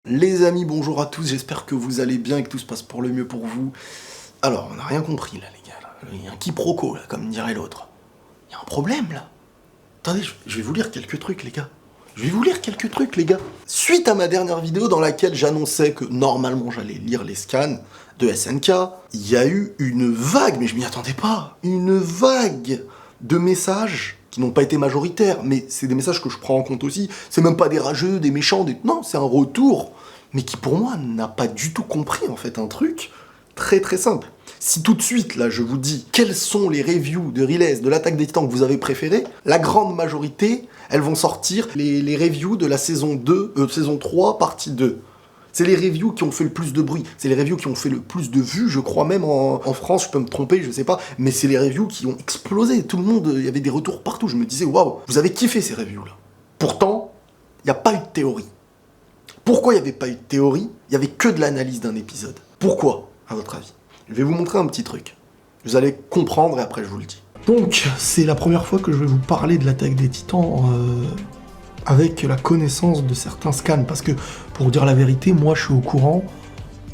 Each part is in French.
Les amis, bonjour à tous, j'espère que vous allez bien et que tout se passe pour le mieux pour vous. Alors, on n'a rien compris là, les gars. Là. Il y a un quiproquo, là, comme dirait l'autre. Il y a un problème, là. Attendez, je vais vous lire quelques trucs, les gars. Suite à ma dernière vidéo dans laquelle j'annonçais que normalement j'allais lire les scans de SNK, il y a eu une vague, mais je m'y attendais pas, une vague de messages qui n'ont pas été majoritaires, mais c'est des messages que je prends en compte aussi. C'est même pas des rageux, des méchants, non, c'est un retour, mais qui pour moi n'a pas du tout compris en fait un truc très très simple. Si tout de suite, là, je vous dis quels sont les reviews de Release de l'Attaque des Titans que vous avez préférés, la grande majorité, elles vont sortir les reviews de la saison 3, partie 2. C'est les reviews qui ont fait le plus de bruit, c'est les reviews qui ont fait le plus de vues, je crois même en France, je peux me tromper, je sais pas, mais c'est les reviews qui ont explosé, tout le monde, il y avait des retours partout, je me disais, waouh, vous avez kiffé ces reviews-là. Pourtant, il n'y a pas eu de théorie. Pourquoi il n'y avait pas eu de théorie? Il n'y avait que de l'analyse d'un épisode. Pourquoi, à votre avis? Je vais vous montrer un petit truc. Vous allez comprendre et après je vous le dis. Donc, c'est la première fois que je vais vous parler de l'Attaque des Titans avec la connaissance de certains scans. Parce que, pour dire la vérité, moi je suis au courant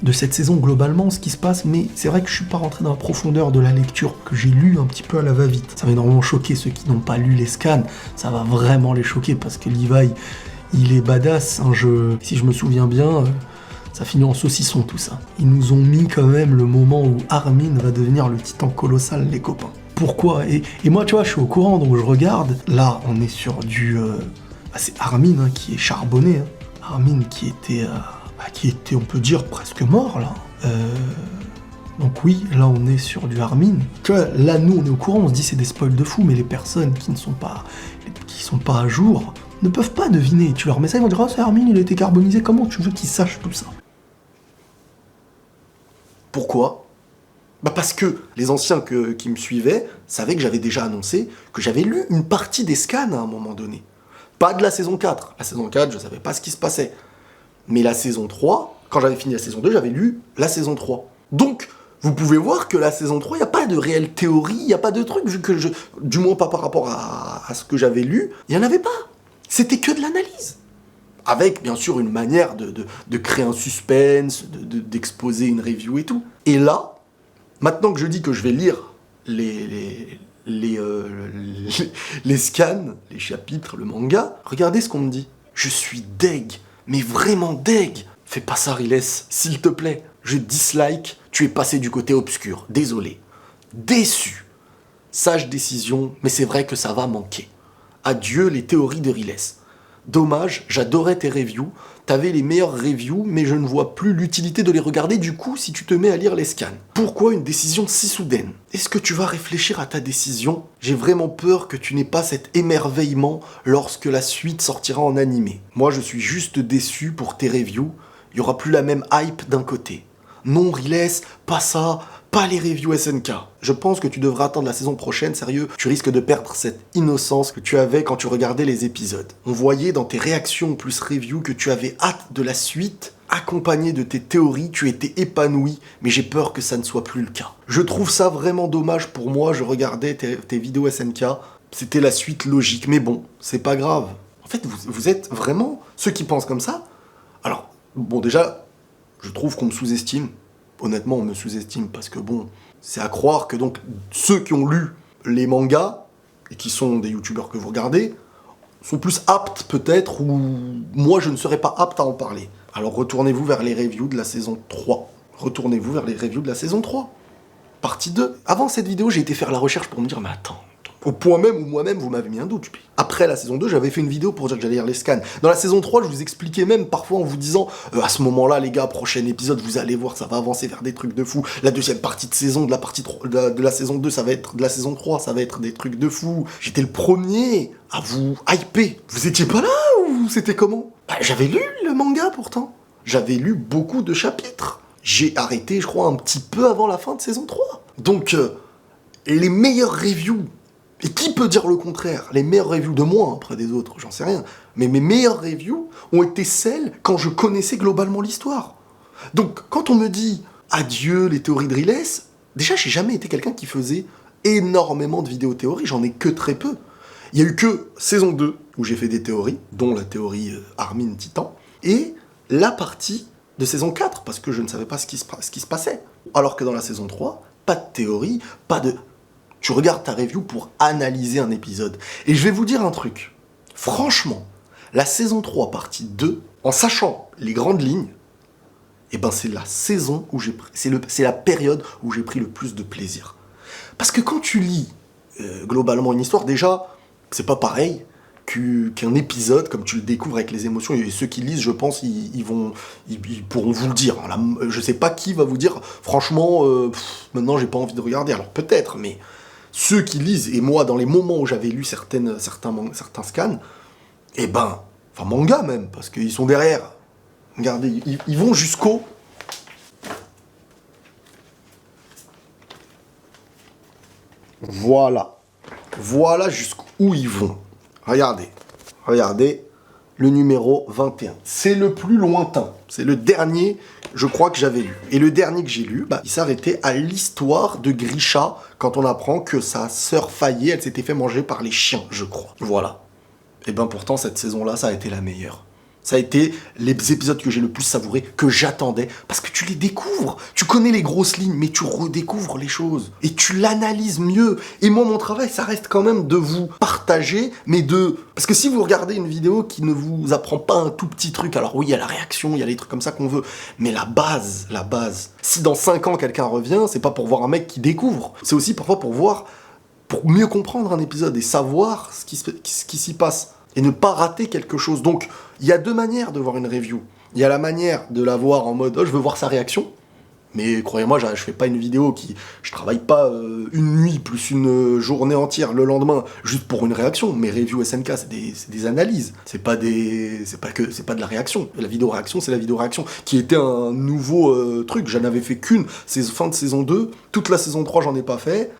de cette saison globalement, ce qui se passe, mais c'est vrai que je suis pas rentré dans la profondeur de la lecture, que j'ai lu un petit peu à la va-vite. Ça va énormément choquer ceux qui n'ont pas lu les scans, ça va vraiment les choquer, parce que Levi, il est badass, hein, si je me souviens bien... ça finit en saucisson tout ça. Ils nous ont mis quand même le moment où Armin va devenir le titan colossal, les copains. Pourquoi et moi, tu vois, je suis au courant, donc je regarde. Là, on est sur du... c'est Armin hein, qui est charbonné. Hein. Armin qui était, on peut dire, presque mort, là. Donc oui, là, on est sur du Armin. Tu vois, là, nous, on est au courant, on se dit c'est des spoils de fou, mais les personnes qui sont pas à jour ne peuvent pas deviner. Tu leur mets ça, ils vont dire « Oh, c'est Armin, il a été carbonisé. » Comment tu veux qu'ils sachent tout ça? Pourquoi? Bah parce que les anciens qui me suivaient savaient que j'avais déjà annoncé que j'avais lu une partie des scans à un moment donné. Pas de la saison 4. La saison 4, je savais pas ce qui se passait. Mais la saison 3, quand j'avais fini la saison 2, j'avais lu la saison 3. Donc, vous pouvez voir que la saison 3, il n'y a pas de réelle théorie, il n'y a pas de truc, vu que du moins pas par rapport à ce que j'avais lu, il n'y en avait pas. C'était que de l'analyse. Avec, bien sûr, une manière de créer un suspense, d'exposer une review et tout. Et là, maintenant que je dis que je vais lire les scans, les chapitres, le manga, regardez ce qu'on me dit. Je suis deg, mais vraiment deg. Fais pas ça, Riles, s'il te plaît. Je dislike, tu es passé du côté obscur. Désolé. Déçu. Sage décision, mais c'est vrai que ça va manquer. Adieu les théories de Riles. Dommage, j'adorais tes reviews, t'avais les meilleures reviews, mais je ne vois plus l'utilité de les regarder du coup si tu te mets à lire les scans. Pourquoi une décision si soudaine? Est-ce que tu vas réfléchir à ta décision? J'ai vraiment peur que tu n'aies pas cet émerveillement lorsque la suite sortira en animé. Moi je suis juste déçu pour tes reviews, il n'y aura plus la même hype d'un côté. Non Riles, pas ça, pas les reviews SNK. Je pense que tu devras attendre la saison prochaine, sérieux, tu risques de perdre cette innocence que tu avais quand tu regardais les épisodes. On voyait dans tes réactions plus reviews que tu avais hâte de la suite, accompagné de tes théories, tu étais épanoui, mais j'ai peur que ça ne soit plus le cas. Je trouve ça vraiment dommage pour moi, je regardais tes vidéos SNK, c'était la suite logique, mais bon, c'est pas grave. En fait, vous êtes vraiment ceux qui pensent comme ça. Alors, bon déjà, je trouve qu'on me sous-estime. Honnêtement, on me sous-estime parce que bon, c'est à croire que donc ceux qui ont lu les mangas et qui sont des youtubeurs que vous regardez sont plus aptes peut-être ou moi je ne serais pas apte à en parler. Alors retournez-vous vers les reviews de la saison 3. Retournez-vous vers les reviews de la saison 3. Partie 2. Avant cette vidéo, j'ai été faire la recherche pour me dire mais attends. Au point même où moi-même, vous m'avez mis un doute. Après la saison 2, j'avais fait une vidéo pour dire que j'allais lire les scans. Dans la saison 3, je vous expliquais même parfois en vous disant à ce moment-là, les gars, prochain épisode, vous allez voir, ça va avancer vers des trucs de fou. La deuxième partie de saison, de la saison 2, ça va être de la saison 3, ça va être des trucs de fou. J'étais le premier à vous hyper. Vous étiez pas là ou c'était comment? J'avais lu le manga pourtant. J'avais lu beaucoup de chapitres. J'ai arrêté, je crois, un petit peu avant la fin de saison 3. Donc, les meilleures reviews. Et qui peut dire le contraire? Les meilleures reviews de moi, après des autres, j'en sais rien. Mais mes meilleures reviews ont été celles quand je connaissais globalement l'histoire. Donc, quand on me dit « Adieu les théories de Riles », déjà, j'ai jamais été quelqu'un qui faisait énormément de vidéos théories, j'en ai que très peu. Il y a eu que saison 2, où j'ai fait des théories, dont la théorie Armin Titan, et la partie de saison 4, parce que je ne savais pas ce qui se passait. Alors que dans la saison 3, pas de théorie, pas de... Tu regardes ta review pour analyser un épisode. Et je vais vous dire un truc. Franchement, la saison 3, partie 2, en sachant les grandes lignes, eh ben c'est la saison où c'est la période où j'ai pris le plus de plaisir. Parce que quand tu lis globalement une histoire, déjà, c'est pas pareil qu'un épisode, comme tu le découvres avec les émotions, et ceux qui lisent, je pense, ils pourront vous le dire. Je sais pas qui va vous dire, franchement, maintenant j'ai pas envie de regarder. Alors peut-être, mais ceux qui lisent, et moi, dans les moments où j'avais lu certains scans, eh ben, enfin manga même, parce qu'ils sont derrière. Regardez, ils vont jusqu'au... Voilà. Voilà jusqu'où ils vont. Regardez, le numéro 21. C'est le plus lointain. C'est le dernier, je crois, que j'avais lu. Et le dernier que j'ai lu, il s'arrêtait à l'histoire de Grisha, quand on apprend que sa sœur faillée, elle s'était fait manger par les chiens, je crois. Voilà. Et ben pourtant, cette saison-là, ça a été la meilleure. Ça a été les épisodes que j'ai le plus savourés, que j'attendais, parce que tu les découvres. Tu connais les grosses lignes, mais tu redécouvres les choses. Et tu l'analyses mieux. Et moi, mon travail, ça reste quand même de vous partager, mais de... Parce que si vous regardez une vidéo qui ne vous apprend pas un tout petit truc, alors oui, il y a la réaction, il y a les trucs comme ça qu'on veut, mais la base, si dans 5 ans, quelqu'un revient, c'est pas pour voir un mec qui découvre. C'est aussi parfois pour mieux comprendre un épisode et savoir ce qui s'y passe. Et ne pas rater quelque chose. Donc, il y a 2 manières de voir une review. Il y a la manière de la voir en mode « Oh, je veux voir sa réaction ». Mais croyez-moi, je fais pas une vidéo je travaille pas une nuit plus une journée entière le lendemain juste pour une réaction. Mes reviews SNK, c'est des analyses. C'est pas de la réaction. La vidéo réaction, c'est la vidéo réaction. Qui était un nouveau truc. J'en avais fait qu'une. C'est fin de saison 2. Toute la saison 3, j'en ai pas fait.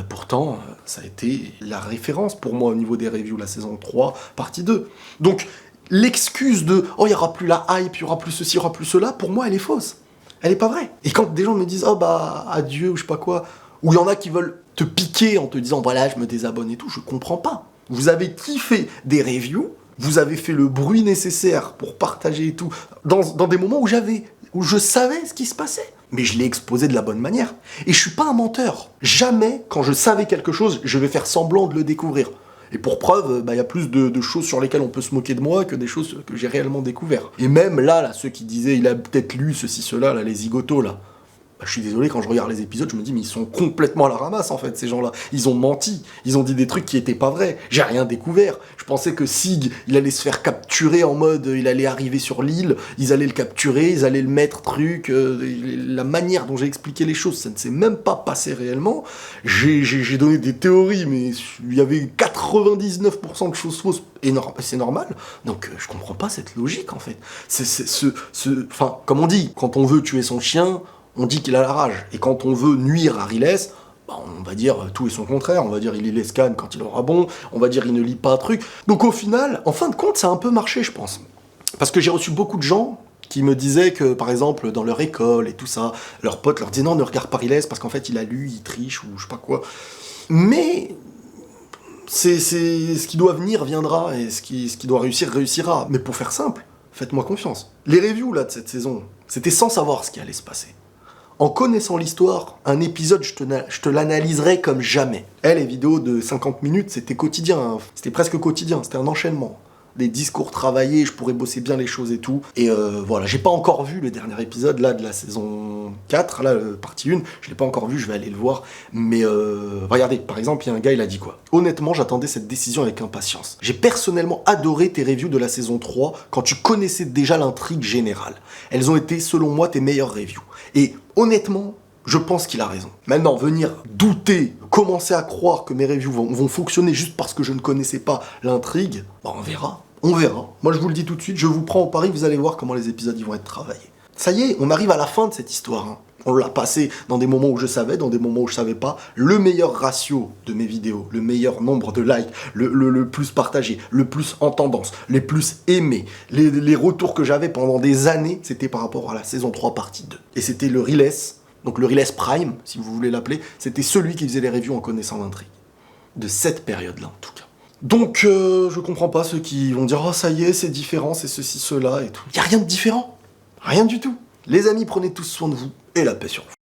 Pourtant, ça a été la référence pour moi au niveau des reviews, la saison 3, partie 2. Donc, l'excuse de « Oh, il y aura plus la hype, il y aura plus ceci, il y aura plus cela », pour moi, elle est fausse. Elle est pas vraie. Et quand des gens me disent « Oh bah, adieu » ou je sais pas quoi, ou il y en a qui veulent te piquer en te disant « Voilà, je me désabonne et tout », je comprends pas. Vous avez kiffé des reviews, vous avez fait le bruit nécessaire pour partager et tout, dans des moments où je savais ce qui se passait. Mais je l'ai exposé de la bonne manière. Et je suis pas un menteur. Jamais, quand je savais quelque chose, je vais faire semblant de le découvrir. Et pour preuve, y a plus de choses sur lesquelles on peut se moquer de moi que des choses que j'ai réellement découvert. Et même là, ceux qui disaient, il a peut-être lu ceci, cela, là, les zigotos, là. Je suis désolé, quand je regarde les épisodes, je me dis, mais ils sont complètement à la ramasse, en fait, ces gens-là. Ils ont menti. Ils ont dit des trucs qui étaient pas vrais. J'ai rien découvert. Je pensais que Sig, il allait se faire capturer en mode, il allait arriver sur l'île, ils allaient le capturer, ils allaient le mettre la manière dont j'ai expliqué les choses, ça ne s'est même pas passé réellement. J'ai donné des théories, mais il y avait 99% de choses fausses. C'est normal. Donc, je comprends pas cette logique, en fait. Enfin, comme on dit, quand on veut tuer son chien, on dit qu'il a la rage. Et quand on veut nuire à Riles, on va dire tout et son contraire. On va dire il les scanne quand il aura bon. On va dire il ne lit pas un truc. Donc au final, en fin de compte, ça a un peu marché, je pense. Parce que j'ai reçu beaucoup de gens qui me disaient que, par exemple, dans leur école et tout ça, leurs potes leur disaient non, ne regarde pas Riles parce qu'en fait il a lu, il triche ou je sais pas quoi. Mais c'est ce qui doit venir viendra et ce qui doit réussir réussira. Mais pour faire simple, faites-moi confiance. Les reviews là de cette saison, c'était sans savoir ce qui allait se passer. En connaissant l'histoire, un épisode, je te l'analyserai comme jamais. Les vidéos de 50 minutes, c'était quotidien. Hein. C'était presque quotidien, c'était un enchaînement. Des discours travaillés, je pourrais bosser bien les choses et tout. Et voilà, j'ai pas encore vu le dernier épisode, là, de la saison 4, là, partie 1. Je l'ai pas encore vu, je vais aller le voir. Mais regardez, par exemple, il y a un gars, il a dit quoi ? Honnêtement, j'attendais cette décision avec impatience. J'ai personnellement adoré tes reviews de la saison 3 quand tu connaissais déjà l'intrigue générale. Elles ont été, selon moi, tes meilleures reviews. Et honnêtement, je pense qu'il a raison. Maintenant, venir douter, commencer à croire que mes reviews vont fonctionner juste parce que je ne connaissais pas l'intrigue, on verra. On verra. Moi, je vous le dis tout de suite, je vous prends au pari, vous allez voir comment les épisodes vont être travaillés. Ça y est, on arrive à la fin de cette histoire. Hein. On l'a passé dans des moments où je savais, dans des moments où je savais pas. Le meilleur ratio de mes vidéos, le meilleur nombre de likes, le plus partagé, le plus en tendance, les plus aimés, les retours que j'avais pendant des années, c'était par rapport à la saison 3 partie 2. Et c'était le Riles, donc le Riles Prime, si vous voulez l'appeler, c'était celui qui faisait les reviews en connaissant l'intrigue. De cette période-là, en tout cas. Donc, je comprends pas ceux qui vont dire « Oh, ça y est, c'est différent, c'est ceci, cela, et tout. » Il y a rien de différent. Rien du tout. Les amis, prenez tous soin de vous et la paix sur vous.